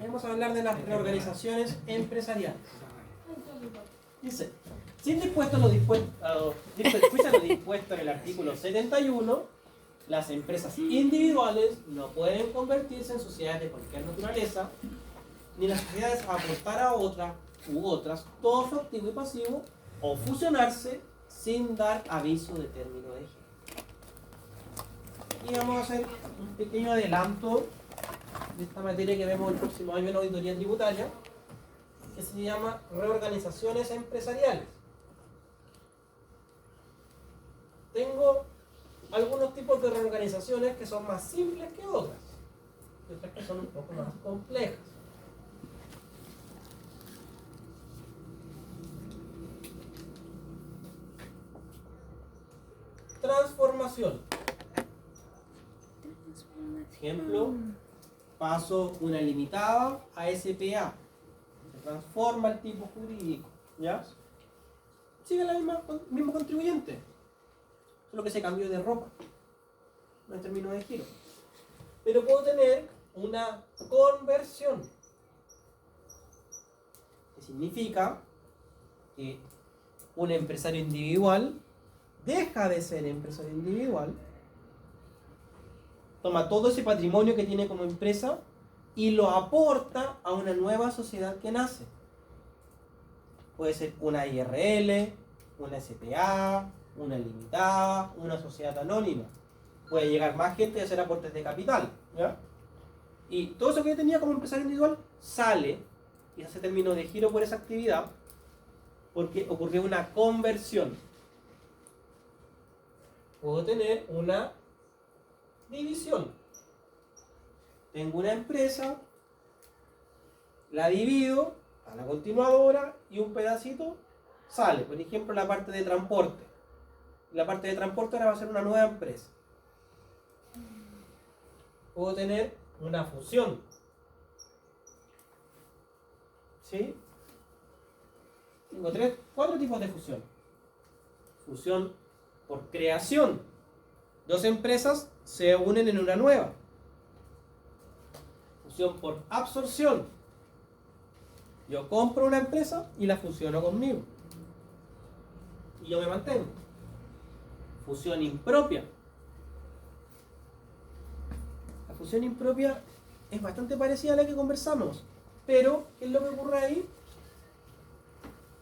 Vamos a hablar de las reorganizaciones empresariales. Dice, sin dispuesto lo dispuesto en el artículo 71, las empresas individuales no pueden convertirse en sociedades de cualquier naturaleza, ni las sociedades aportar a otra u otras, todo su activo y pasivo, o fusionarse sin dar aviso de término de giro. Y vamos a hacer un pequeño adelanto de esta materia que vemos el próximo año en auditoría tributaria, que se llama reorganizaciones empresariales. Tengo algunos tipos de reorganizaciones que son más simples que otras, y otras que son un poco más complejas. Transformación. Ejemplo, paso una limitada a SPA. Se transforma el tipo jurídico. ¿Ya? Sigue el mismo contribuyente. Solo que se cambió de ropa. No es término de giro. Pero puedo tener una conversión. Que significa que un empresario individual deja de ser empresario individual, toma todo ese patrimonio que tiene como empresa y lo aporta a una nueva sociedad que nace. Puede ser una IRL, una SPA, una limitada, una sociedad anónima. Puede llegar más gente y hacer aportes de capital, ¿ya? Y todo eso que yo tenía como empresario individual sale y hace término de giro por esa actividad porque ocurrió una conversión. Puedo tener una división. Tengo una empresa, la divido a la continuadora y un pedacito sale. Por ejemplo, la parte de transporte. La parte de transporte ahora va a ser una nueva empresa. Puedo tener una fusión. ¿Sí? Tengo 4 tipos de fusión. Fusión por creación. 2 empresas se unen en una nueva. Fusión por absorción. Yo compro una empresa y la fusiono conmigo. Y yo me mantengo. Fusión impropia. La fusión impropia es bastante parecida a la que conversamos. Pero, ¿qué es lo que ocurre ahí?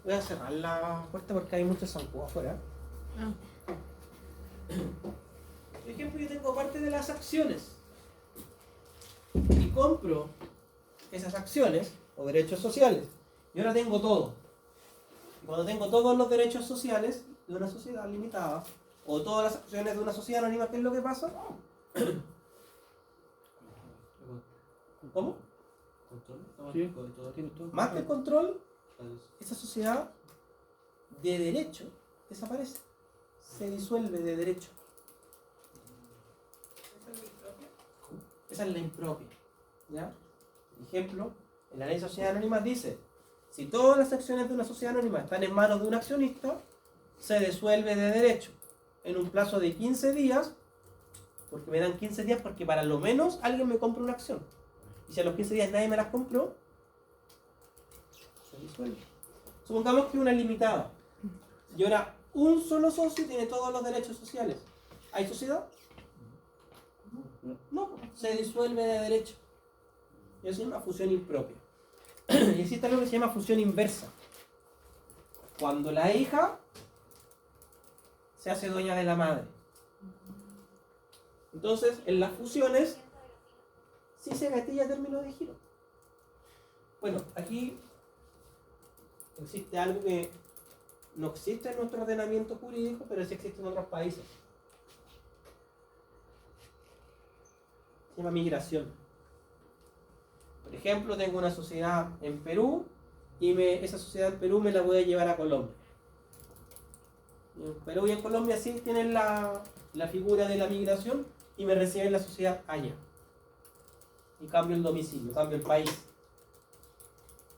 Voy a cerrar la puerta porque hay muchos zancudos afuera. Por ejemplo, yo tengo parte de las acciones y compro esas acciones o derechos sociales. Y ahora tengo todo. Y cuando tengo todos los derechos sociales de una sociedad limitada o todas las acciones de una sociedad anónima, ¿qué es lo que pasa? ¿Cómo? Sí. Más que el control, esa sociedad de derecho desaparece. Se disuelve de derecho. Esa es la impropia. ¿Ya? Ejemplo, en la ley de sociedades anónimas dice, si todas las acciones de una sociedad anónima están en manos de un accionista, se disuelve de derecho en un plazo de 15 días, porque me dan 15 días porque para lo menos alguien me compra una acción. Y si a los 15 días nadie me las compró, se disuelve. Supongamos que una limitada. Y ahora un solo socio tiene todos los derechos sociales. ¿Hay sociedad? No, se disuelve de derecho. Y eso es una fusión impropia. Y existe algo que se llama fusión inversa. Cuando la hija se hace dueña de la madre. Entonces, en las fusiones, sí se gatilla término de giro. Bueno, aquí existe algo que no existe en nuestro ordenamiento jurídico, pero sí existe en otros países. Se llama migración. Por ejemplo, tengo una sociedad en Perú y esa sociedad en Perú me la voy a llevar a Colombia. Y en Perú y en Colombia sí tienen la figura de la migración y me reciben la sociedad allá. Y cambio el domicilio, cambio el país.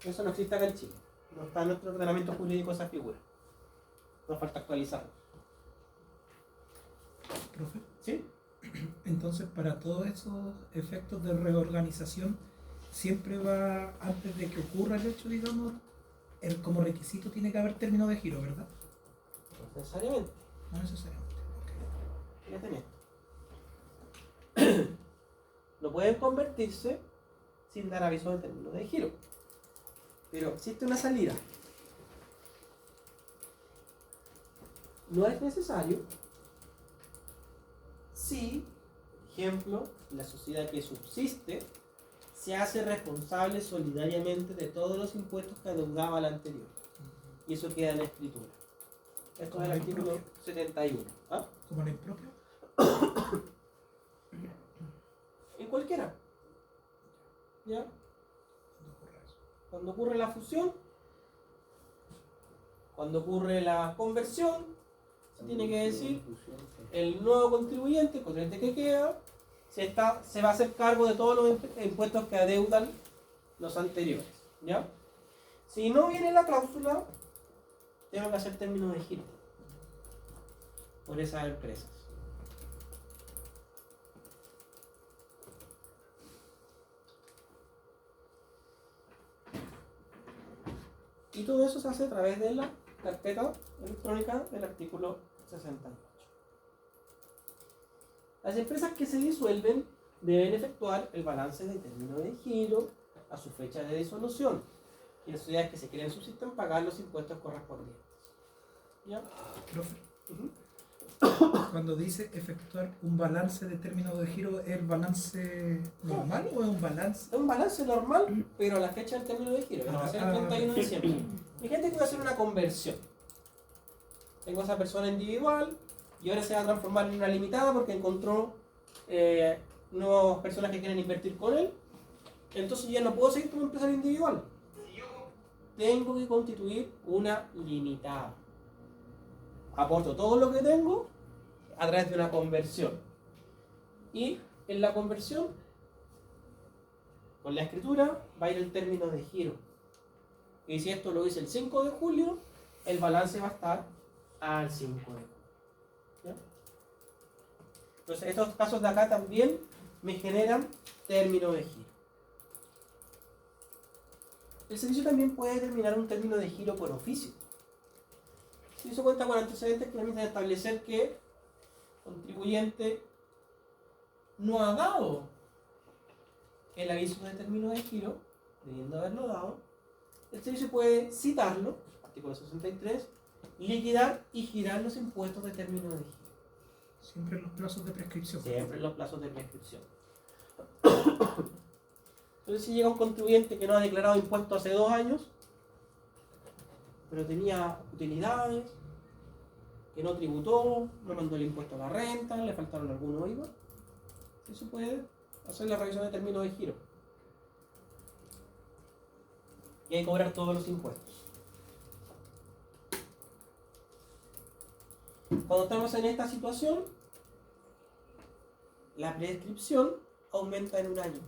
Eso no existe acá en Chile. No está en nuestro ordenamiento jurídico esa figura. Nos falta actualizarlo. ¿Profe? ¿Sí? Entonces, para todos esos efectos de reorganización, siempre va, antes de que ocurra el hecho, digamos, como requisito tiene que haber término de giro, ¿verdad? No necesariamente. No necesariamente. Fíjate en esto. No pueden convertirse sin dar aviso de término de giro. Pero existe una salida. No es necesario si, por ejemplo, la sociedad que subsiste se hace responsable solidariamente de todos los impuestos que adeudaba la anterior. Y eso queda en la escritura. Esto es el artículo 71. ¿Ah? ¿Como el impropio? En cualquiera. ¿Ya? Cuando ocurre la fusión, cuando ocurre la conversión, se tiene que decir el nuevo contribuyente, el contribuyente que queda, se va a hacer cargo de todos los impuestos que adeudan los anteriores. ¿Ya? Si no viene la cláusula, tengo que hacer término de giro por esas empresas. Y todo eso se hace a través de la carpeta electrónica del artículo 68. Las empresas que se disuelven deben efectuar el balance de término de giro a su fecha de disolución. Y las sociedades que se quieren subsisten pagar los impuestos correspondientes. ¿Ya? Profe, cuando dice efectuar un balance de término de giro, ¿es el balance normal o es un balance? Es un balance normal, pero a la fecha del término de giro, que va a ser el 31 de diciembre. Hay gente que va a hacer una conversión. Tengo a esa persona individual y ahora se va a transformar en una limitada porque encontró nuevas personas que quieren invertir con él. Entonces ya no puedo seguir como empresario individual. Tengo que constituir una limitada. Aporto todo lo que tengo a través de una conversión. Y en la conversión, con la escritura, va a ir el término de giro. Y si esto lo hice el 5 de julio, el balance va a estar al 5 de julio. ¿Ya? Entonces, estos casos de acá también me generan término de giro. El servicio también puede determinar un término de giro por oficio. Si eso cuenta con antecedentes que permiten establecer que el contribuyente no ha dado el aviso de término de giro, debiendo haberlo dado, el servicio puede citarlo, artículo 63, liquidar y girar los impuestos de término de giro. Siempre en los plazos de prescripción. Siempre en los plazos de prescripción. Entonces, si llega un contribuyente que no ha declarado impuestos hace 2 años, pero tenía utilidades, que no tributó, no mandó el impuesto a la renta, le faltaron algunos IVA, eso puede hacer la revisión de término de giro. Y hay que cobrar todos los impuestos. Cuando estamos en esta situación, la prescripción aumenta en 1 año.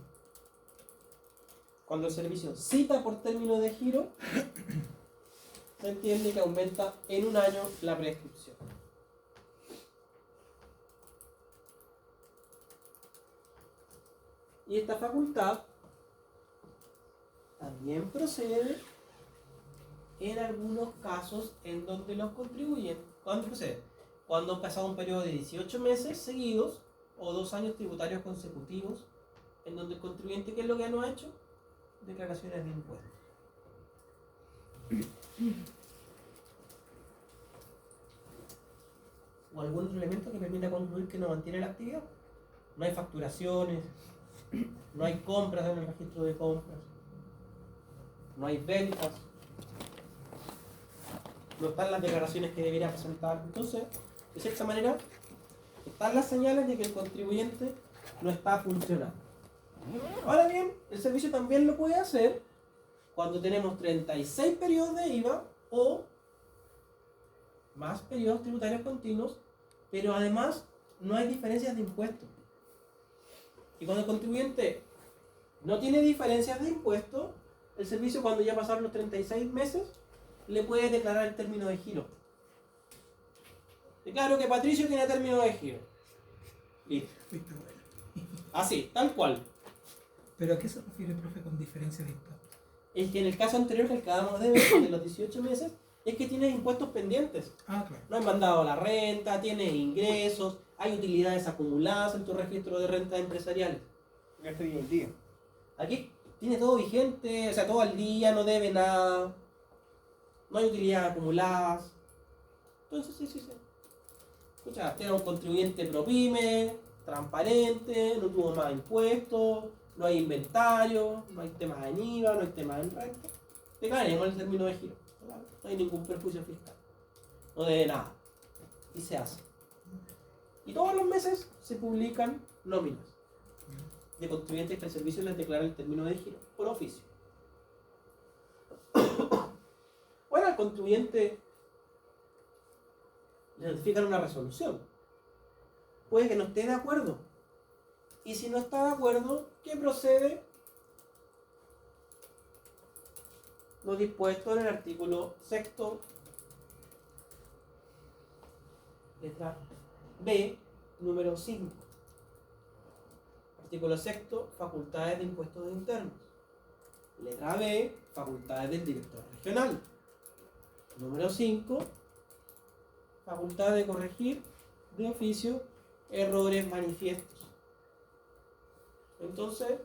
Cuando el servicio cita por término de giro, se entiende que aumenta en 1 año la prescripción. Y esta facultad también procede en algunos casos en donde los contribuyentes, ¿cuándo procede? Cuando han pasado un periodo de 18 meses seguidos o 2 años tributarios consecutivos, en donde el contribuyente, ¿qué es lo que no ha hecho? Declaraciones de impuestos. O algún otro elemento que permita concluir que no mantiene la actividad. No hay facturaciones, no hay compras en el registro de compras, no hay ventas, no están las declaraciones que debería presentar. Entonces, de cierta manera, están las señales de que el contribuyente no está funcionando. Ahora bien, el servicio también lo puede hacer cuando tenemos 36 periodos de IVA o más periodos tributarios continuos, pero además no hay diferencias de impuestos. Y cuando el contribuyente no tiene diferencias de impuestos, el servicio, cuando ya pasaron los 36 meses, le puede declarar el término de giro. Declaro que Patricio tiene término de giro. Listo. Fuiste bueno. Así, tal cual. ¿Pero a qué se refiere, profe, con diferencia de impuestos? Es que en el caso anterior que acabamos de ver, de los 18 meses, es que tienes impuestos pendientes. Ah, claro. No has mandado la renta, tienes ingresos, hay utilidades acumuladas en tu registro de rentas empresariales. Ya estoy el día. Aquí tiene todo vigente, o sea, todo al día, no debe nada, no hay utilidades acumuladas. Entonces, sí. Escucha, era un contribuyente ProPyme, transparente, no tuvo más impuestos, no hay inventario, no hay temas en IVA, no hay temas en renta. Te cae con el término de giro. No hay ningún perjuicio fiscal. No debe nada. Y se hace. Y todos los meses se publican nóminas de contribuyentes que el servicio les declara el término de giro por oficio. Bueno, al contribuyente le notifican una resolución. Puede que no esté de acuerdo. Y si no está de acuerdo, ¿qué procede? Lo dispuesto en el artículo 6, letra B, número 5. Artículo 6, facultades de impuestos internos. Letra B, facultades del director regional. Número 5, facultad de corregir de oficio errores manifiestos. Entonces,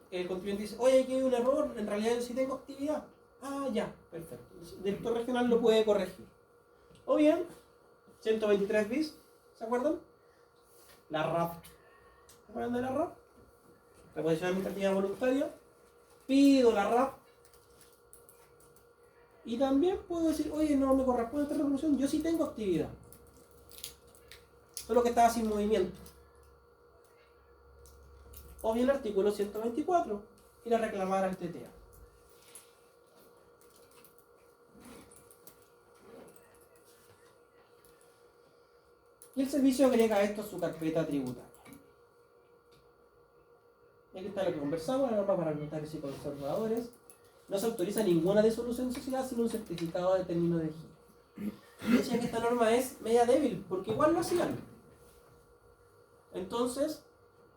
el contribuyente dice, oye, aquí hay un error, en realidad yo sí tengo actividad. Ah, ya, perfecto. El director regional lo puede corregir. O bien, 123 bis, ¿se acuerdan? La RAP. ¿Se acuerdan de la RAP? Reposición administrativa voluntaria. Pido la RAP. Y también puedo decir, oye, no me corresponde esta resolución, yo sí tengo actividad. Solo que estaba sin movimiento. O bien el artículo 124, ir a reclamar al TTA. Y el servicio agrega esto a su carpeta tributaria. Y aquí está lo que conversamos, la norma para notarios y conservadores. No se autoriza ninguna disolución de sociedad sin un certificado de término de giro. Decía que esta norma es media débil, porque igual lo hacían. Entonces,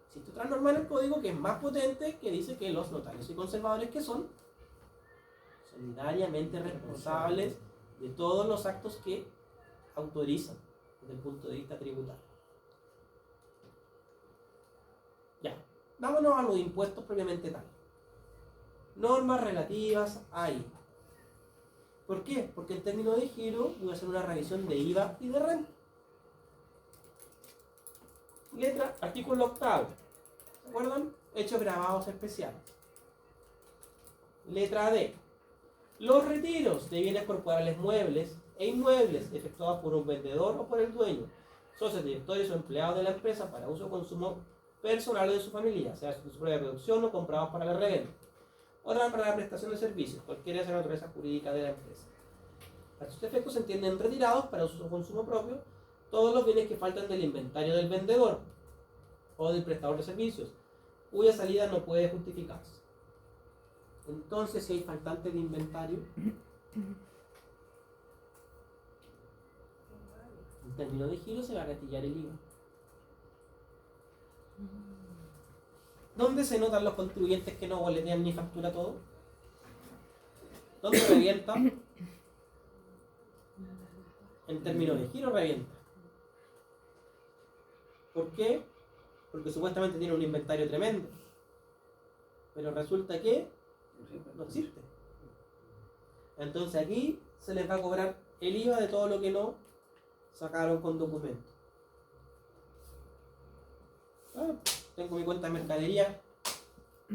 existe otra norma en el código que es más potente, que dice que los notarios y conservadores que son solidariamente responsables de todos los actos que autorizan desde el punto de vista tributario. Ya, vámonos a los impuestos propiamente tal. Normas relativas a IVA. ¿Por qué? Porque en términos de giro voy a hacer una revisión de IVA y de renta. Letra, artículo 8. ¿Se acuerdan? Hechos grabados especiales. Letra D. Los retiros de bienes corporales muebles e inmuebles efectuados por un vendedor o por el dueño, socios, directores o empleados de la empresa para uso o consumo personal o de su familia, sea su propia producción o comprados para la reventa. Otra para la prestación de servicios, cualquiera sea la naturaleza jurídica de la empresa. Para estos efectos se entienden retirados para uso o consumo propio todos los bienes que faltan del inventario del vendedor o del prestador de servicios, cuya salida no puede justificarse. Entonces, si hay faltantes de inventario, en términos de giro se va a gatillar el IVA. ¿Dónde se notan los contribuyentes que no boletean ni factura todo? ¿Dónde revienta? En términos de giro revienta. ¿Por qué? Porque supuestamente tiene un inventario tremendo. Pero resulta que no existe. Entonces aquí se les va a cobrar el IVA de todo lo que no sacaron con documento. Tengo mi cuenta de mercadería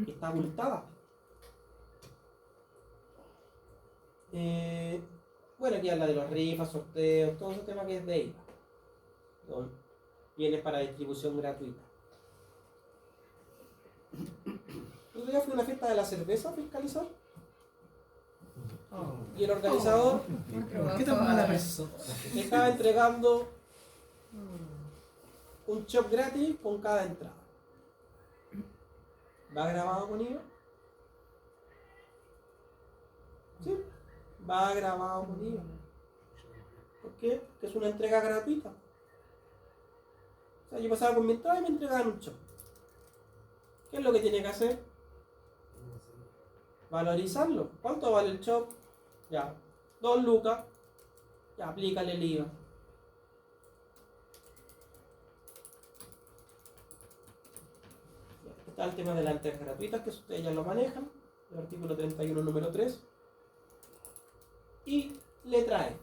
que está abultada. Bueno, aquí habla de los rifas, sorteos, todo ese tema que es de IVA. Son bienes para distribución gratuita. El otro día fui a una fiesta de la cerveza a fiscalizar. Y el organizador ¿Qué tan mala persona? estaba entregando un shop gratis con cada entrada. ¿Va grabado con IVA? Sí, va grabado con IVA. ¿Por qué? Porque es una entrega gratuita. O sea, yo pasaba con mi entrada y me entregaban un shop. ¿Qué es lo que tiene que hacer? Valorizarlo. ¿Cuánto vale el shop? Ya, 2 lucas. Ya, aplícale el IVA. Está el tema de las entregas gratuitas, que ustedes ya lo manejan, el artículo 31, número 3. Y letra F.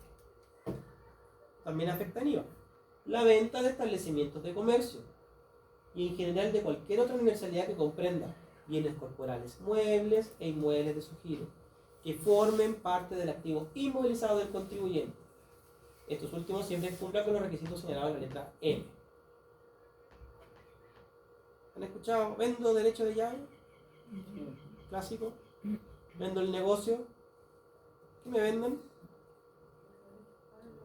También afecta en IVA. La venta de establecimientos de comercio y en general de cualquier otra universalidad que comprenda bienes corporales, muebles e inmuebles de su giro, que formen parte del activo inmovilizado del contribuyente. Estos últimos siempre cumplan con los requisitos señalados en la letra M. ¿Han escuchado? ¿Vendo derecho de llave? Clásico. ¿Vendo el negocio? ¿Qué me venden?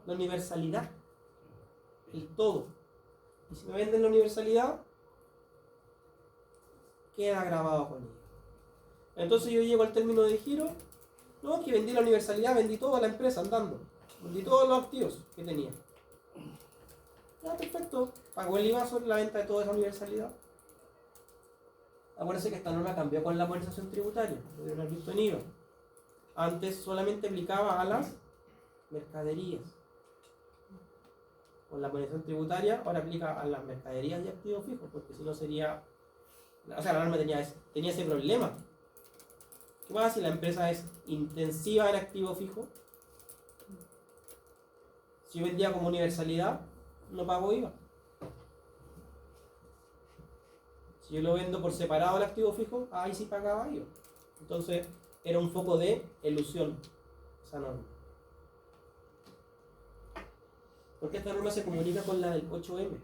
La universalidad. El todo. Y si me venden la universalidad, queda grabado con ella. Entonces yo llego al término de giro. No, que vendí la universalidad, vendí toda la empresa andando. Vendí todos los activos que tenía. Ya, perfecto. Pagó el IVA sobre la venta de toda esa universalidad. Acuérdense que esta norma cambió con la modernización tributaria. Lo deben haber visto en IVA. Antes solamente aplicaba a las mercaderías. Con la modernización tributaria ahora aplica a las mercaderías y activos fijos, porque si no sería... O sea, la norma tenía ese problema. ¿Qué pasa si la empresa es intensiva en activo fijo? Si yo vendía como universalidad, no pago IVA. Si yo lo vendo por separado el activo fijo, ahí sí pagaba IVA. Entonces, era un foco de elusión esa norma. Porque esta norma se comunica con la del 8M,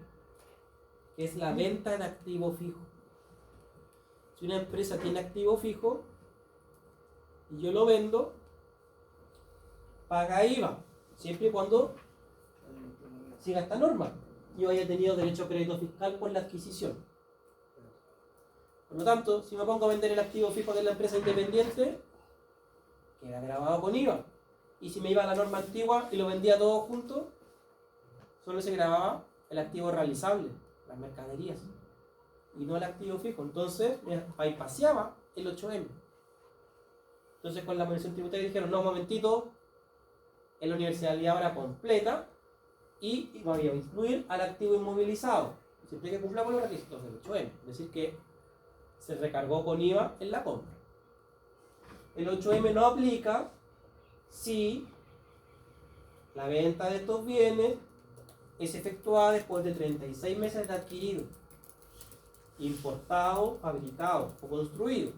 que es la venta de activo fijo. Si una empresa tiene activo fijo y yo lo vendo, paga IVA, siempre y cuando siga esta norma. Yo haya tenido derecho a crédito fiscal por la adquisición. Por lo tanto, si me pongo a vender el activo fijo de la empresa independiente, queda grabado con IVA. Y si me iba a la norma antigua y lo vendía todo junto, solo se grababa el activo realizable, las mercaderías, y no el activo fijo. Entonces, me bypaseaba el 8M. Entonces, con la modernización tributaria dijeron, no, un momentito, en la universalidad ahora completa, y voy a incluir al activo inmovilizado, siempre que cumpla con los requisitos del 8M. Es decir, que se recargó con IVA en la compra. El 8M no aplica si la venta de estos bienes es efectuada después de 36 meses de adquirido, importado, fabricado o construido,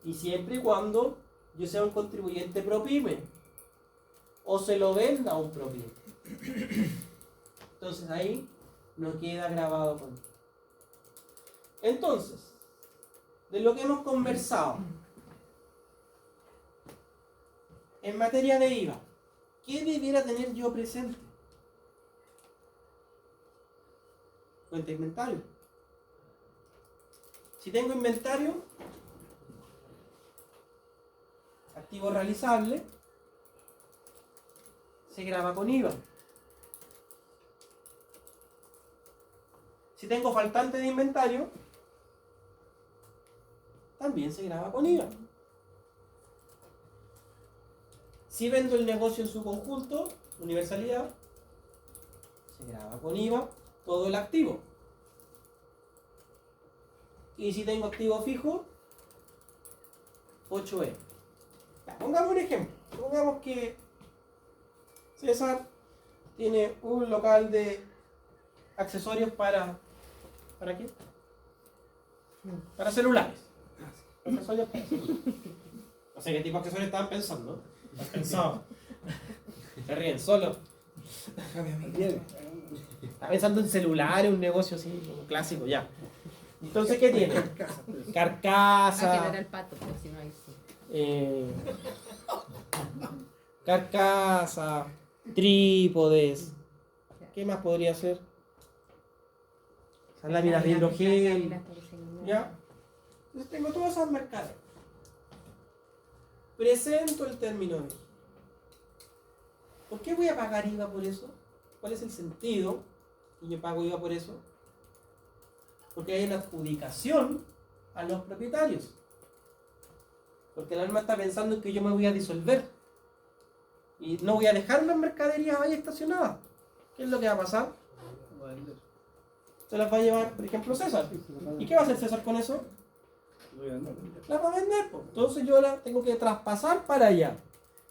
y siempre y cuando yo sea un contribuyente ProPyme o se lo venda a un ProPyme. Entonces ahí no queda grabado con. Entonces, de lo que hemos conversado en materia de IVA, ¿qué debiera tener yo presente? Cuenta inventario. Si tengo inventario, activo realizable, se graba con IVA. Si tengo faltante de inventario, también se graba con IVA. Si vendo el negocio en su conjunto, universalidad, se graba con IVA todo el activo. Y si tengo activo fijo, 8E. Ya, pongamos un ejemplo. Pongamos que César tiene un local de accesorios para qué? Para celulares. Accesorios para celulares. No sé qué tipo de accesorios estaban pensando. Pensado. Se ríen solo. Está pensando en celulares, un negocio así, como clásico, ya. Entonces, ¿qué tiene? Carcasa. Hay que ver al pato, porque si no hay sí. Carcasa, trípodes. ¿Qué más podría ser? Láminas de hidrogel. ¿Ya? Entonces tengo todas esas mercados. Presento el término de IVA. ¿Por qué voy a pagar IVA por eso? ¿Cuál es el sentido? y yo pago IVA por eso? Porque hay una adjudicación a los propietarios. Porque la norma está pensando en que yo me voy a disolver y no voy a dejar las mercaderías ahí estacionadas. ¿Qué es lo que va a pasar? Se las va a llevar, por ejemplo, César. ¿Y qué va a hacer César con eso? Las va a vender, pues. Entonces yo las tengo que traspasar para allá.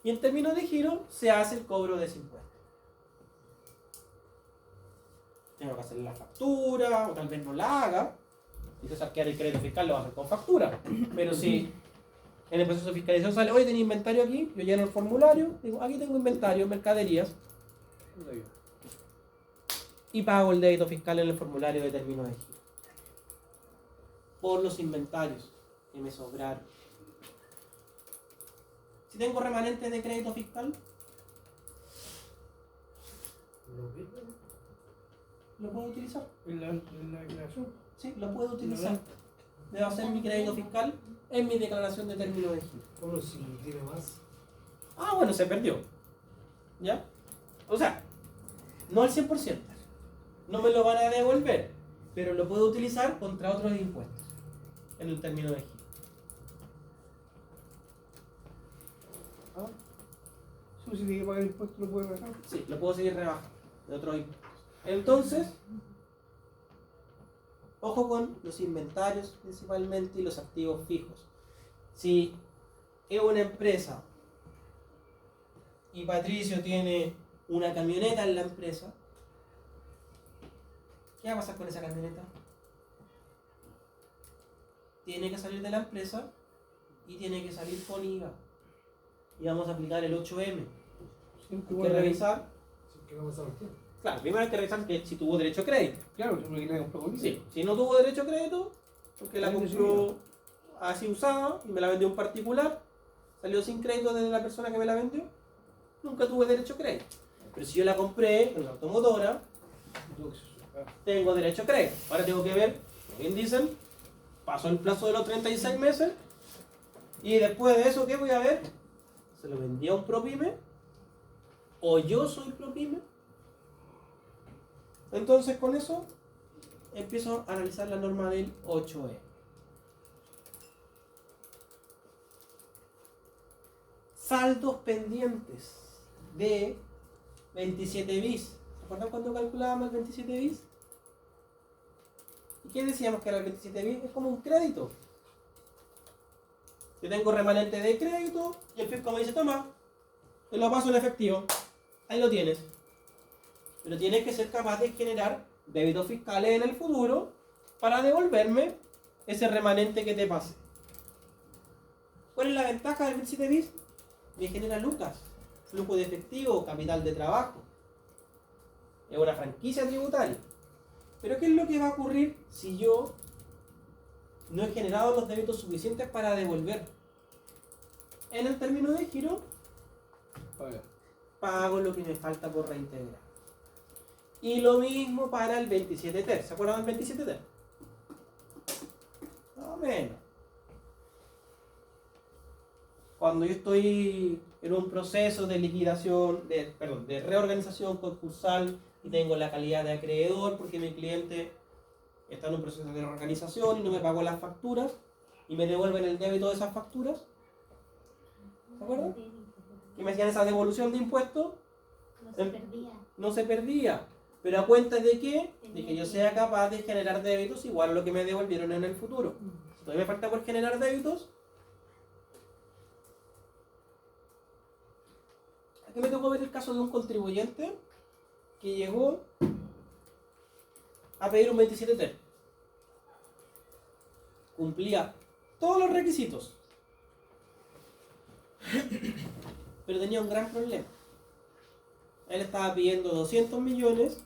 Y en términos de giro se hace el cobro de ese impuesto. Tengo que hacer la factura, o tal vez no la haga. Si César quiere el crédito fiscal, lo va a hacer con factura. Pero si en el proceso de fiscalización sale, oye, tenía inventario aquí, yo lleno el formulario, digo, aquí tengo inventario, mercaderías, y pago el débito fiscal en el formulario de término de giro. Por los inventarios que me sobraron. Si tengo remanente de crédito fiscal, lo puedo utilizar. En la declaración. Sí, lo puedo utilizar. Debo hacer mi crédito fiscal en mi declaración de término de giro. Bueno, si tiene más. Ah, bueno, se perdió. ¿Ya? O sea, no al 100%. No me lo van a devolver, pero lo puedo utilizar contra otros impuestos en el término de giro. ¿Ah? Si tiene que pagar el impuesto, lo puede bajar. Sí, lo puedo seguir rebajando de otros impuestos. Entonces, ojo con los inventarios principalmente y los activos fijos. Si es una empresa y Patricio tiene una camioneta en la empresa, ¿qué va a pasar con esa camioneta? Tiene que salir de la empresa y tiene que salir con IVA. Y vamos a aplicar el 8M. Hay que revisar. Si no pasaba el tiempo. Claro, primero hay que revisar que si tuvo derecho a crédito. Claro, siempre que le compró con Sí, si no tuvo derecho a crédito, porque la Ahí compró así usada y me la vendió un particular, salió sin crédito desde la persona que me la vendió, nunca tuve derecho a crédito. Pero si yo la compré en la automotora, tengo derecho a crédito. Ahora tengo que ver, como bien dicen, pasó el plazo de los 36 meses y después de eso, ¿qué voy a ver? ¿Se lo vendí a un ProPyme? ¿O yo soy ProPyme? Entonces con eso empiezo a analizar la norma del 8E. Saldos pendientes de 27 bis. ¿Se acuerdan cuando calculábamos el 27 bis? ¿Y qué decíamos que era el 27 bis? Es como un crédito. Yo tengo remanente de crédito y el fisco me dice, toma, te lo paso en efectivo. Ahí lo tienes. Pero tienes que ser capaz de generar débitos fiscales en el futuro para devolverme ese remanente que te pase. ¿Cuál es la ventaja del 27 bis? Me genera lucas, flujo de efectivo, capital de trabajo. Es una franquicia tributaria. Pero ¿qué es lo que va a ocurrir si yo no he generado los débitos suficientes para devolver? En el término de giro, pago lo que me falta por reintegrar. Y lo mismo para el 27 ter. ¿Se acuerdan del 27 ter? Más o menos. Cuando yo estoy en un proceso de liquidación, de reorganización concursal y tengo la calidad de acreedor porque mi cliente está en un proceso de reorganización y no me pagó las facturas y me devuelven el débito de esas facturas. ¿Se acuerdan? Y me hacían esa devolución de impuestos. No se perdía. No se perdía. ¿Pero a cuenta de qué? De que yo sea capaz de generar débitos igual a lo que me devolvieron en el futuro. Si todavía me falta por generar débitos, aquí me tocó ver el caso de un contribuyente que llegó a pedir un 27 ter. Cumplía todos los requisitos, pero tenía un gran problema. Él estaba pidiendo 200 millones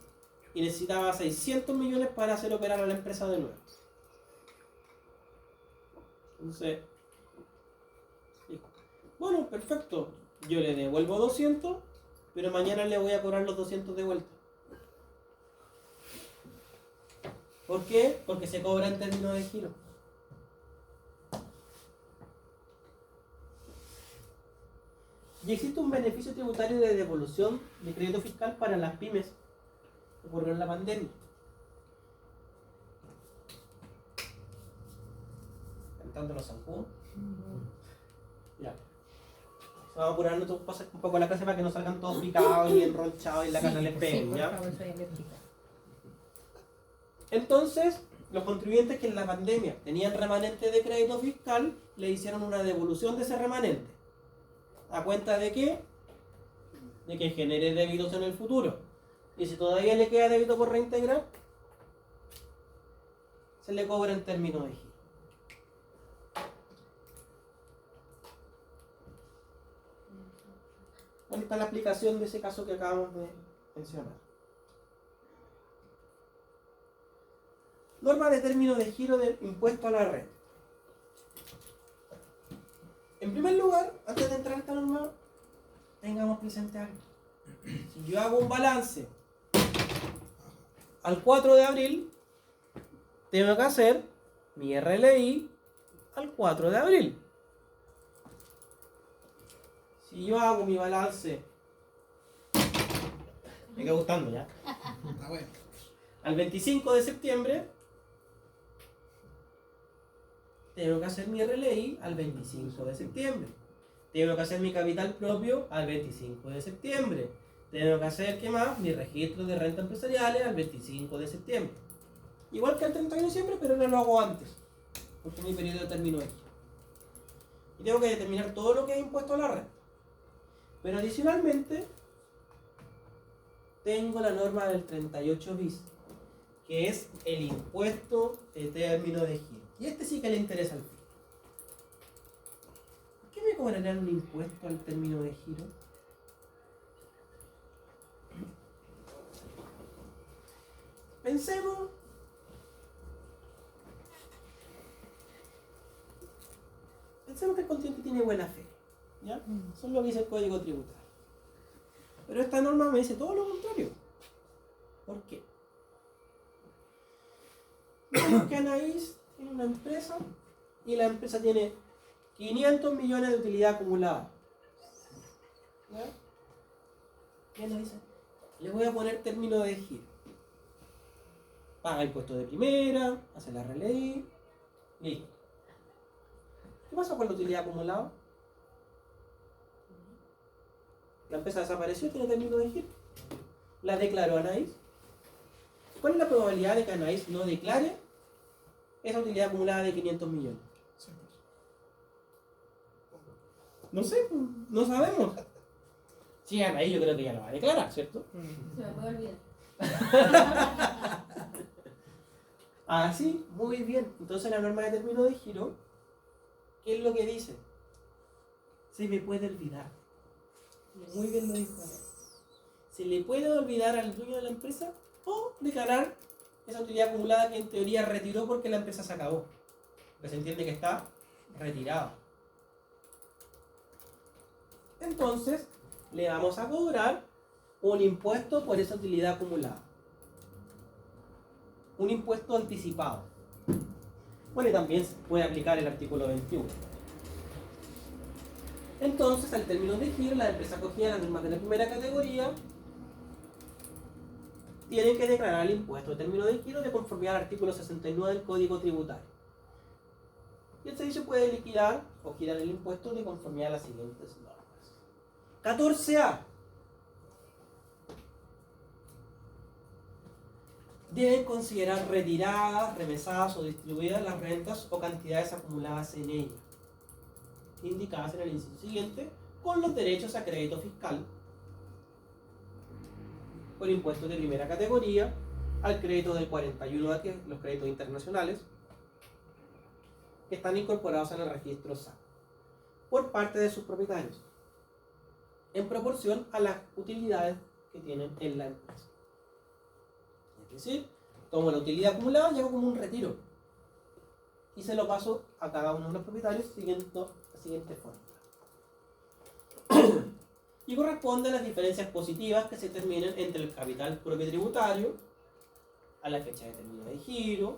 y necesitaba 600 millones para hacer operar a la empresa de nuevo. Entonces, dijo, bueno, perfecto, yo le devuelvo 200, pero mañana le voy a cobrar los 200 de vuelta. ¿Por qué? Porque se cobra en términos de giro. Y existe un beneficio tributario de devolución de crédito fiscal para las pymes. ocurrió en la pandemia. Cantando los zancudos. Ya. Vamos a apurarnos un poco la clase para que no salgan todos picados y enronchados y la casa les Sí, pegue, por ¿ya? favor, eso ya me explica. Entonces, los contribuyentes que en la pandemia tenían remanente de crédito fiscal, le hicieron una devolución de ese remanente. ¿A cuenta de qué? De que genere débitos en el futuro. Y si todavía le queda débito por reintegrar, se le cobra en términos de giro. Bueno, está la aplicación de ese caso que acabamos de mencionar. Norma de término de giro del impuesto a la renta. En primer lugar, antes de entrar a esta norma, tengamos presente algo. Si yo hago un balance al 4 de abril, tengo que hacer mi RLI al 4 de abril. Si yo hago mi balance, me queda gustando ya, Está bueno. al 25 de septiembre, tengo que hacer mi RLI al 25 de septiembre. Tengo que hacer mi capital propio al 25 de septiembre. Tengo que hacer, ¿qué más? Mi registro de renta empresariales al 25 de septiembre. Igual que al 30 de diciembre, pero no lo hago antes, porque mi periodo de término es. Y tengo que determinar todo lo que es impuesto a la renta. Pero adicionalmente, tengo la norma del 38 bis, que es el impuesto de término de giro. Y este sí que le interesa al fisco. ¿Por qué me cobrarán un impuesto al término de giro? Pensemos que el contribuyente tiene buena fe, ¿ya? Eso es lo que dice el Código Tributario. Pero esta norma me dice todo lo contrario. ¿Por qué? Digamos que Anaís tiene una empresa y la empresa tiene 500 millones de utilidad acumulada. ¿Ya? ¿Qué nos dice? Le voy a poner término de giro. Paga impuestos de primera, hace la RLI, listo. ¿Qué pasa con la utilidad acumulada? La empresa desapareció, tiene término de giro. La declaró Anaís. ¿Cuál es la probabilidad de que Anaís no declare esa utilidad acumulada de 500 millones? No sé, no sabemos. Sí, Anaís yo creo que ya lo va a declarar, ¿cierto? Se me puede olvidar. Ah, sí, muy bien. Entonces la norma de término de giro, ¿qué es lo que dice? Se me puede olvidar. Muy bien lo dijo. Se le puede olvidar al dueño de la empresa o declarar esa utilidad acumulada que en teoría retiró porque la empresa se acabó. Porque se entiende que está retirada. Entonces, le vamos a cobrar un impuesto por esa utilidad acumulada. Un impuesto anticipado. Bueno, y también se puede aplicar el artículo 21. Entonces, al término de giro, la empresa acogida las normas de la primera categoría tienen que declarar el impuesto de término de giro de conformidad al artículo 69 del Código Tributario. Y el servicio puede liquidar o girar el impuesto de conformidad a las siguientes normas. 14A. Deben considerar retiradas, remesadas o distribuidas las rentas o cantidades acumuladas en ellas, indicadas en el inciso siguiente, con los derechos a crédito fiscal por impuestos de primera categoría, al crédito del 41 de los créditos internacionales que están incorporados en el registro SAC por parte de sus propietarios, en proporción a las utilidades que tienen en la empresa. Es decir, tomo la utilidad acumulada y hago como un retiro y se lo paso a cada uno de los propietarios siguiendo la siguiente fórmula. Y corresponde a las diferencias positivas que se determinen entre el capital propio tributario a la fecha de término de giro,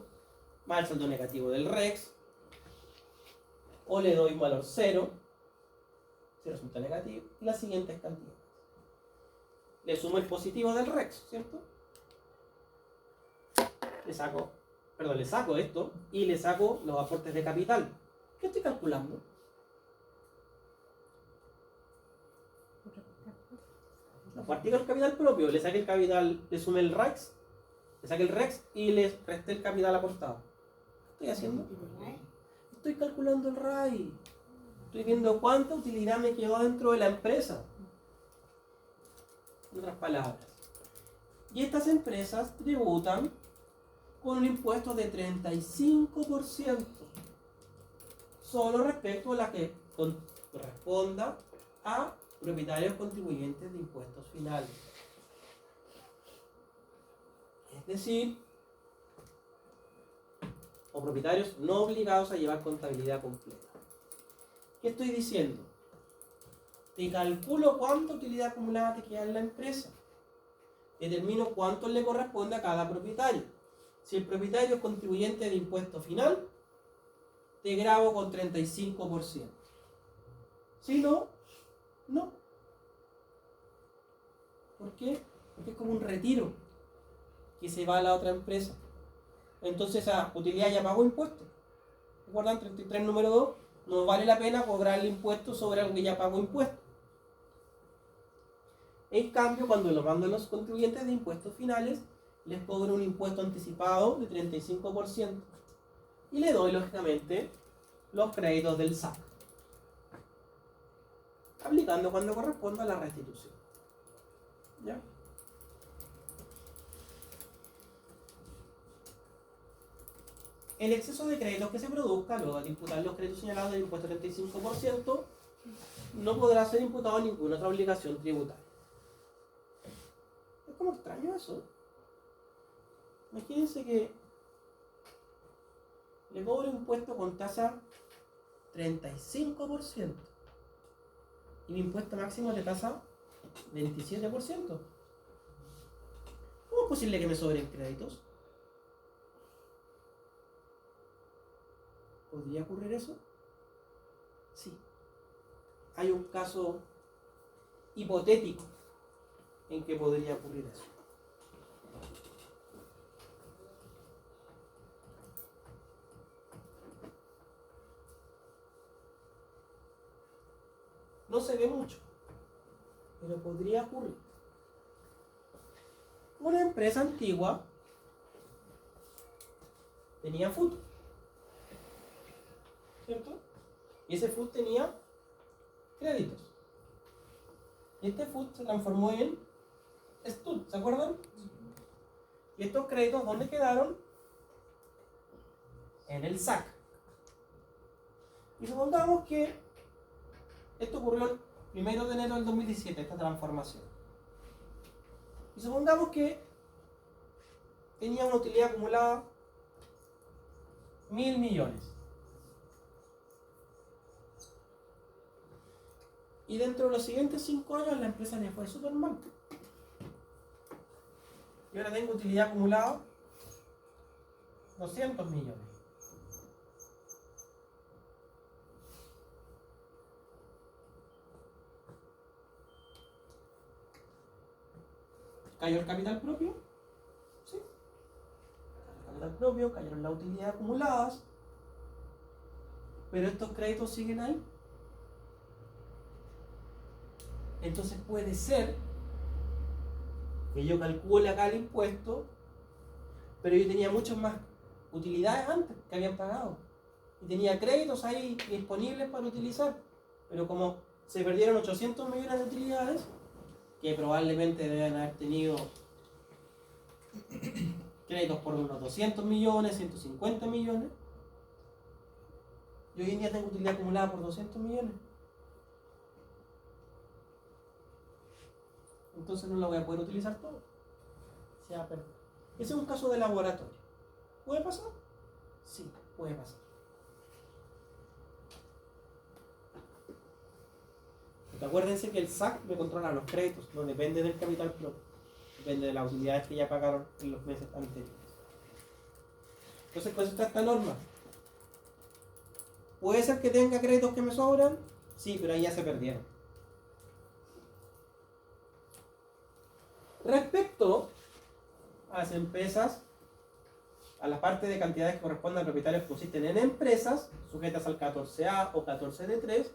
más el saldo negativo del REX, o le doy un valor 0 si resulta negativo, y las siguientes cantidades. Le sumo el positivo del REX, ¿cierto? le saco esto y le saco los aportes de capital. ¿Qué estoy calculando? Los partidos del capital propio, le saqué el capital, le sumé el REX, le saqué el REX y le resté el capital aportado. ¿Qué estoy haciendo? Estoy calculando el RAI. Estoy viendo cuánta utilidad me quedó dentro de la empresa. En otras palabras. Y estas empresas tributan con un impuesto de 35%. Solo respecto a la que corresponda a propietarios contribuyentes de impuestos finales. Es decir, o propietarios no obligados a llevar contabilidad completa. ¿Qué estoy diciendo? Te calculo cuánta utilidad acumulada te queda en la empresa. Determino cuánto le corresponde a cada propietario. Si el propietario es contribuyente de impuesto final, te grabo con 35%. Si no, no. ¿Por qué? Porque es como un retiro que se va a la otra empresa. Entonces esa utilidad ya pagó impuestos. ¿Recuerdan? 33 número 2. No vale la pena cobrarle impuestos sobre algo que ya pagó impuestos. En cambio, cuando lo mando a los contribuyentes de impuestos finales, les cobro un impuesto anticipado de 35% y le doy, lógicamente, los créditos del SAC, aplicando cuando corresponda la restitución. ¿Ya? El exceso de créditos que se produzca luego de imputar los créditos señalados del impuesto 35% no podrá ser imputado a ninguna otra obligación tributaria. Es como extraño eso. Imagínense que le cobro impuesto con tasa 35% y mi impuesto máximo es de tasa 27%. ¿Cómo es posible que me sobren créditos? ¿Podría ocurrir eso? Sí. Hay un caso hipotético en que podría ocurrir eso. No se ve mucho, pero podría ocurrir. Una empresa antigua tenía food, ¿cierto? Y ese food tenía créditos. Y este food se transformó en STUD, ¿se acuerdan? Y estos créditos, ¿dónde quedaron? En el SAC. Y supongamos que esto ocurrió el 1 de enero del 2017, esta transformación. Y supongamos que tenía una utilidad acumulada 1.000 millones. Y dentro de los siguientes 5 años la empresa le fue súper mal. Y ahora tengo utilidad acumulada 200 millones. ¿Cayó el capital propio? Sí. Cayó el capital propio, cayeron las utilidades acumuladas. Pero estos créditos siguen ahí. Entonces puede ser que yo calcule acá el impuesto, pero yo tenía muchas más utilidades antes que habían pagado. Y tenía créditos ahí disponibles para utilizar. Pero como se perdieron 800 millones de utilidades, que probablemente deben haber tenido créditos por unos 200 millones, 150 millones, yo hoy en día tengo utilidad acumulada por 200 millones. Entonces no la voy a poder utilizar todo. Se va a perder. Ese es un caso de laboratorio. ¿Puede pasar? Sí, puede pasar. Porque acuérdense que el SAC me controla los créditos, no depende del capital propio, depende de las utilidades que ya pagaron en los meses anteriores. Entonces, pues está esta norma. ¿Puede ser que tenga créditos que me sobran? Sí, pero ahí ya se perdieron. Respecto a las empresas a la parte de cantidades que corresponden al propietario que consisten en empresas, sujetas al 14A o 14D3,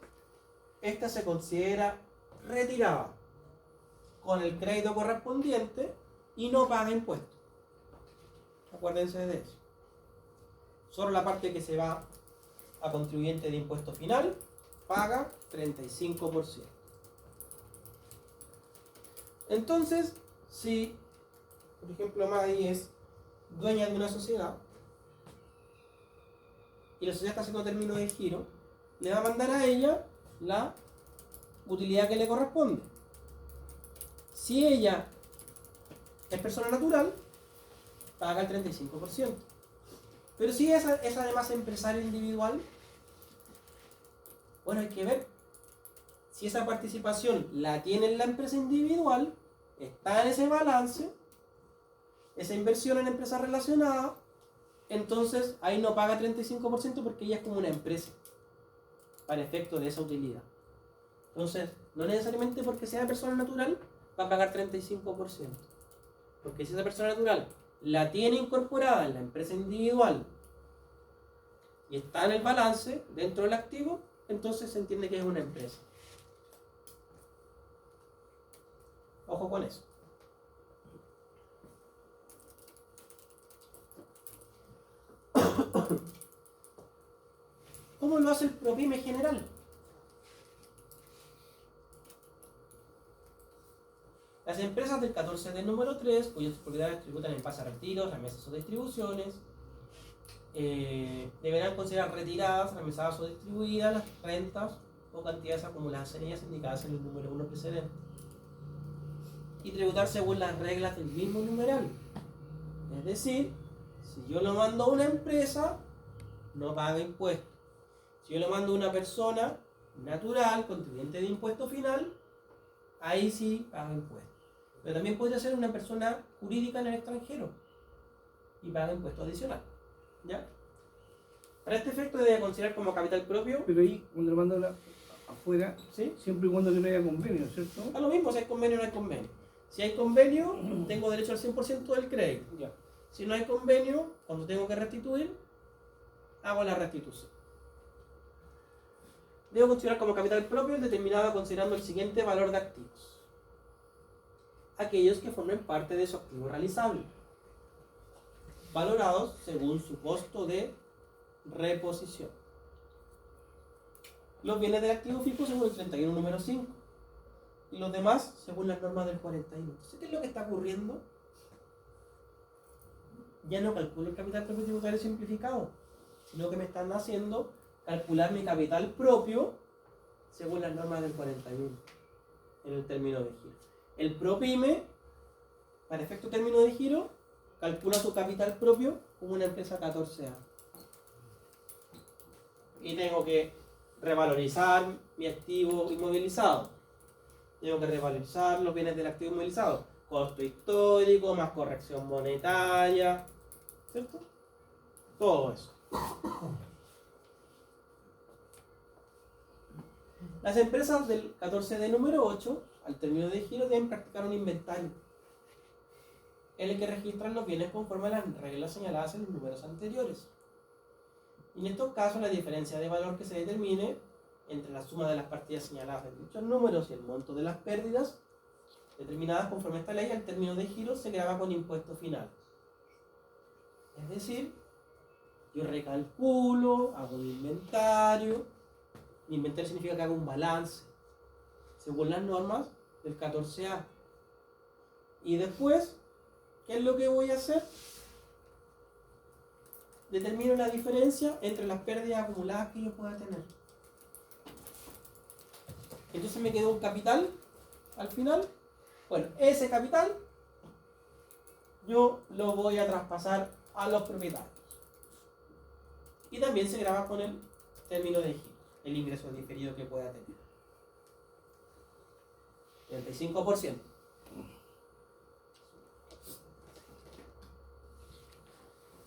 esta se considera retirada con el crédito correspondiente y no paga impuestos. Acuérdense de eso. Solo la parte que se va a contribuyente de impuesto final paga 35%. Entonces, si, por ejemplo, Maggie es dueña de una sociedad y la sociedad está haciendo término de giro, le va a mandar a ella la utilidad que le corresponde. Si ella es persona natural, paga el 35%. Pero si es además empresario individual, bueno, hay que ver si esa participación la tiene en la empresa individual, está en ese balance, esa inversión en empresas relacionadas, entonces ahí no paga 35% porque ella es como una empresa para efecto de esa utilidad. Entonces, no necesariamente porque sea persona natural va a pagar 35%. Porque si esa persona natural la tiene incorporada en la empresa individual y está en el balance dentro del activo, entonces se entiende que es una empresa. Ojo con eso. ¿Cómo lo hace el PROPYME general? Las empresas del 14 del número 3, cuyas propiedades tributan en base a retiros, remesas o distribuciones, deberán considerar retiradas, remesadas o distribuidas las rentas o cantidades acumuladas en ellas indicadas en el número 1 precedente y tributar según las reglas del mismo numeral. Es decir, si yo lo mando a una empresa, no paga impuestos. Si yo lo mando a una persona natural, contribuyente de impuesto final, ahí sí paga impuestos. Pero también podría ser una persona jurídica en el extranjero y paga impuesto adicional. ¿Ya? Para este efecto debe considerar como capital propio. Pero ahí, cuando lo mandan afuera, ¿Sí? siempre y cuando que no haya convenio, ¿cierto? Da lo mismo si hay convenio o no hay convenio. Si hay convenio, tengo derecho al 100% del crédito. Ya. Si no hay convenio, cuando tengo que restituir, hago la restitución. Debo considerar como capital propio el determinado considerando el siguiente valor de activos. Aquellos que formen parte de su activo realizable, valorados según su costo de reposición. Los bienes del activo fijo según el 31 número 5 y los demás según las normas del 41. Entonces, ¿qué es lo que está ocurriendo? Ya no calculo el capital propio tributario simplificado, sino que me están haciendo calcular mi capital propio según las normas del 41 en el término de giro. El PROPYME, para efecto término de giro, calcula su capital propio como una empresa 14A. Y tengo que revalorizar mi activo inmovilizado. Tengo que revalorizar los bienes del activo inmovilizado. Costo histórico, más corrección monetaria, ¿cierto? Todo eso. Las empresas del 14 de número 8, al término de giro, deben practicar un inventario en el que registran los bienes conforme a las reglas señaladas en los números anteriores. Y en estos casos, la diferencia de valor que se determine entre la suma de las partidas señaladas en dichos números y el monto de las pérdidas determinadas conforme a esta ley, al término de giro se grava con impuesto final. Es decir, yo recalculo, hago un inventario. Un inventario significa que hago un balance según las normas del 14A. Y después, ¿qué es lo que voy a hacer? Determino la diferencia entre las pérdidas acumuladas que yo pueda tener. Entonces me quedó un capital al final. Bueno, ese capital yo lo voy a traspasar a los propietarios. Y también se graba con el término de giro, el ingreso diferido que pueda tener. 35%.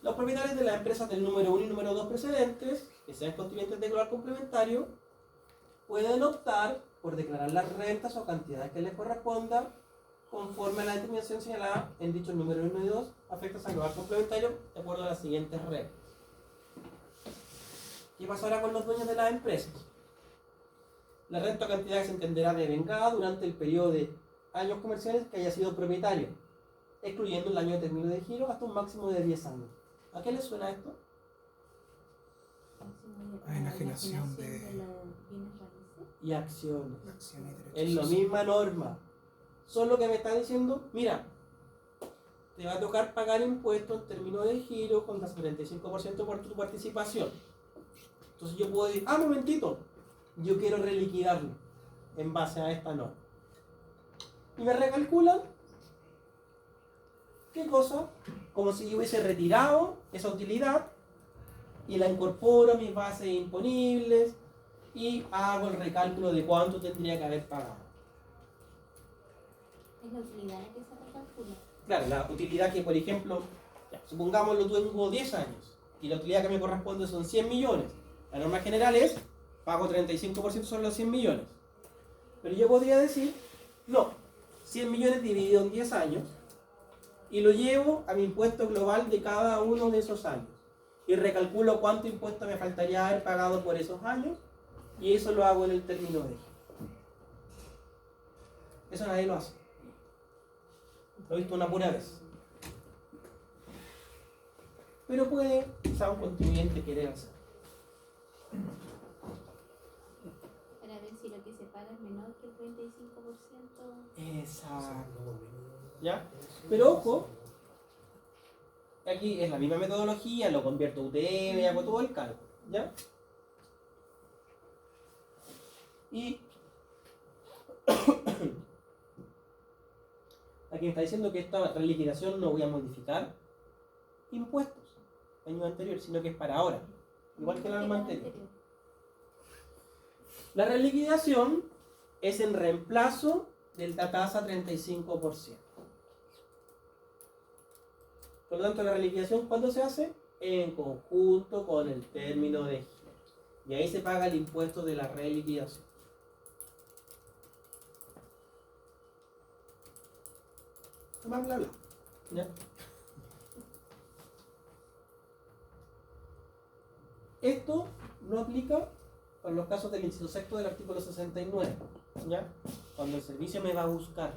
Los propietarios de las empresas del número 1 y número 2 precedentes, que sean contribuyentes de global complementario, pueden optar por declarar las rentas o cantidades que les correspondan conforme a la determinación señalada en dicho número 1 y 2, afectos al global complementario de acuerdo a las siguientes reglas. ¿Qué pasa ahora con los dueños de las empresas? La renta o cantidad que se entenderá devengada durante el periodo de años comerciales que haya sido propietario, excluyendo el año de término de giro hasta un máximo de 10 años. ¿A qué les suena esto? A enajenación de los bienes raíces. Y acciones. acciones y derechos Es la sociales. misma norma. Solo que me está diciendo, mira, te va a tocar pagar impuestos en términos de giro con el 35% por tu participación. Entonces yo puedo decir, momentito, yo quiero reliquidarlo en base a esta norma. Y me recalculan, ¿qué cosa? Como si yo hubiese retirado esa utilidad y la incorporo a mis bases imponibles y hago el recálculo de cuánto tendría que haber pagado. Es la utilidad la que se recalcula. Claro, la utilidad que, por ejemplo, supongámoslo, tengo 10 años y la utilidad que me corresponde son 100 millones. La norma general es, pago 35% sobre los 100 millones. Pero yo podría decir, no, 100 millones dividido en 10 años y lo llevo a mi impuesto global de cada uno de esos años. Y recalculo cuánto impuesto me faltaría haber pagado por esos años y eso lo hago en el término de giro. Eso nadie lo hace. Lo he visto una pura vez. Pero puede quizá un contribuyente querer hacer. Para ver si lo que se paga es menor que el 35%. Exacto. ¿Ya? Pero ojo, aquí es la misma metodología, lo convierto a UTM y hago todo el cálculo. ¿Ya? Y aquí me está diciendo que esta reliquidación no voy a modificar impuestos año anterior, sino que es para ahora, igual que la norma anterior. La reliquidación es en reemplazo de la tasa 35%. Por lo tanto, la reliquidación, ¿cuándo se hace? En conjunto con el término de giro. Y ahí se paga el impuesto de la reliquidación. Más bla bla. ¿Ya? Esto no aplica para los casos del inciso sexto del artículo 69, ¿ya? Cuando el servicio me va a buscar.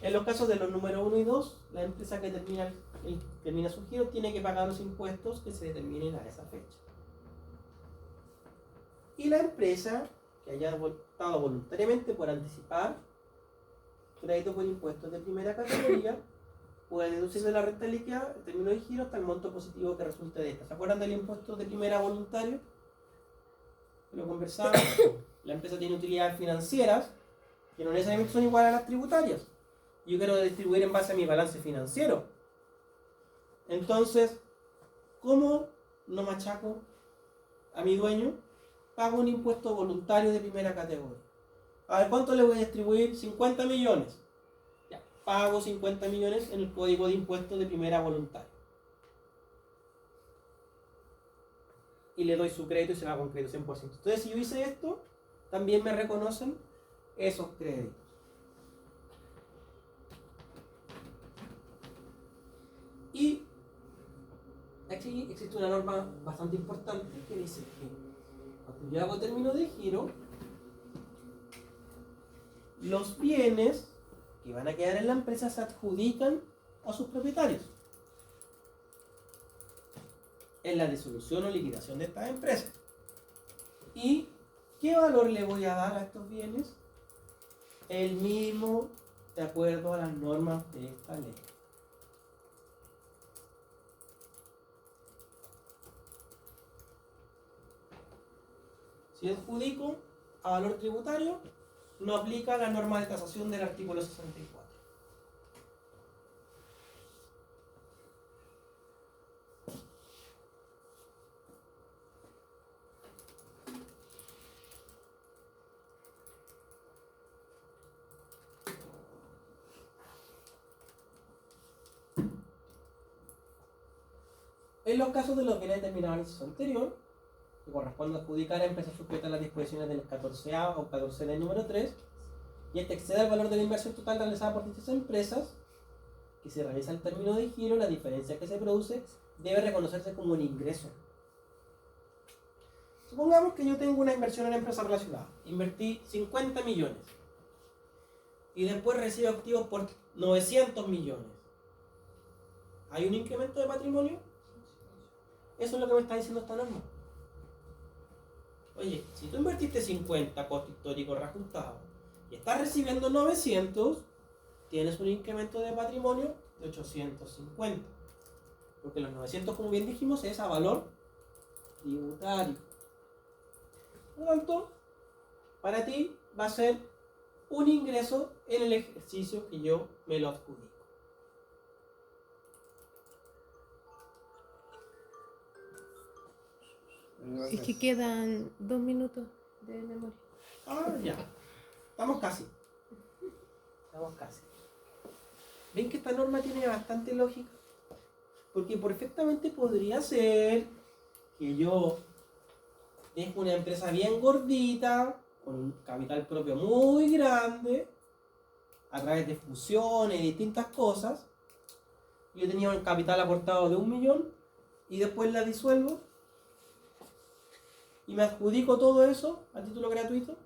En los casos de los números 1 y 2, la empresa que termina su giro tiene que pagar los impuestos que se determinen a esa fecha. Y la empresa que haya optado voluntariamente por anticipar crédito por impuestos de primera categoría puede deducir de la renta líquida el término de giro hasta el monto positivo que resulte de esta. ¿Se acuerdan del impuesto de primera voluntario? Lo conversamos. La empresa tiene utilidades financieras que no necesariamente son iguales a las tributarias. Yo quiero distribuir en base a mi balance financiero. Entonces, ¿cómo no machaco a mi dueño? Pago un impuesto voluntario de primera categoría. A ver, ¿cuánto le voy a distribuir? 50 millones. Ya, pago 50 millones en el código de impuestos de primera voluntaria. Y le doy su crédito y se va con crédito 100%. Entonces, si yo hice esto, también me reconocen esos créditos. Y aquí existe una norma bastante importante que dice que cuando yo hago término de giro, los bienes que van a quedar en la empresa se adjudican a sus propietarios. En la disolución o liquidación de estas empresas. ¿Y qué valor le voy a dar a estos bienes? El mismo de acuerdo a las normas de esta ley. Si adjudico a valor tributario, no aplica la norma de tasación del artículo 64. En los casos de los bienes determinados en el inciso anterior, que corresponde adjudicar a empresas sujetas a las disposiciones del 14A o 14D número 3, y este excede el valor de la inversión total realizada por dichas empresas, que se realiza el término de giro, la diferencia que se produce debe reconocerse como un ingreso. Supongamos que yo tengo una inversión en una empresa relacionada, invertí 50 millones y después recibo activos por 900 millones. ¿Hay un incremento de patrimonio? Eso es lo que me está diciendo esta norma. Oye, si tú invertiste 50, costo histórico reajustado, y estás recibiendo 900, tienes un incremento de patrimonio de 850. Porque los 900, como bien dijimos, es a valor tributario. Por lo tanto, para ti va a ser un ingreso en el ejercicio que yo me lo adjudico. Es que quedan 2 minutos de memoria. Ah, ya. Estamos casi. Estamos casi. ¿Ven que esta norma tiene bastante lógica? Porque perfectamente podría ser que yo dejo una empresa bien gordita, con un capital propio muy grande, a través de fusiones y distintas cosas. Yo tenía un capital aportado de 1 millón y después la disuelvo y me adjudico todo eso a título gratuito,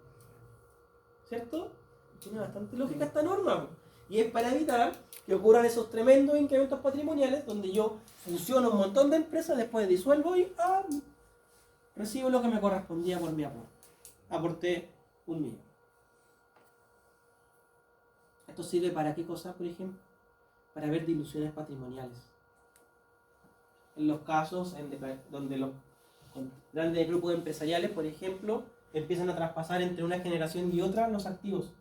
¿cierto? Tiene bastante lógica esta norma, y es para evitar que ocurran esos tremendos incrementos patrimoniales donde yo fusiono un montón de empresas, después disuelvo y recibo lo que me correspondía por mi aporte. Aporté 1 millón. ¿Esto sirve para qué cosa, por ejemplo? Para ver diluciones patrimoniales. En los casos donde los grandes grupos empresariales, por ejemplo, empiezan a traspasar entre una generación y otra los activos.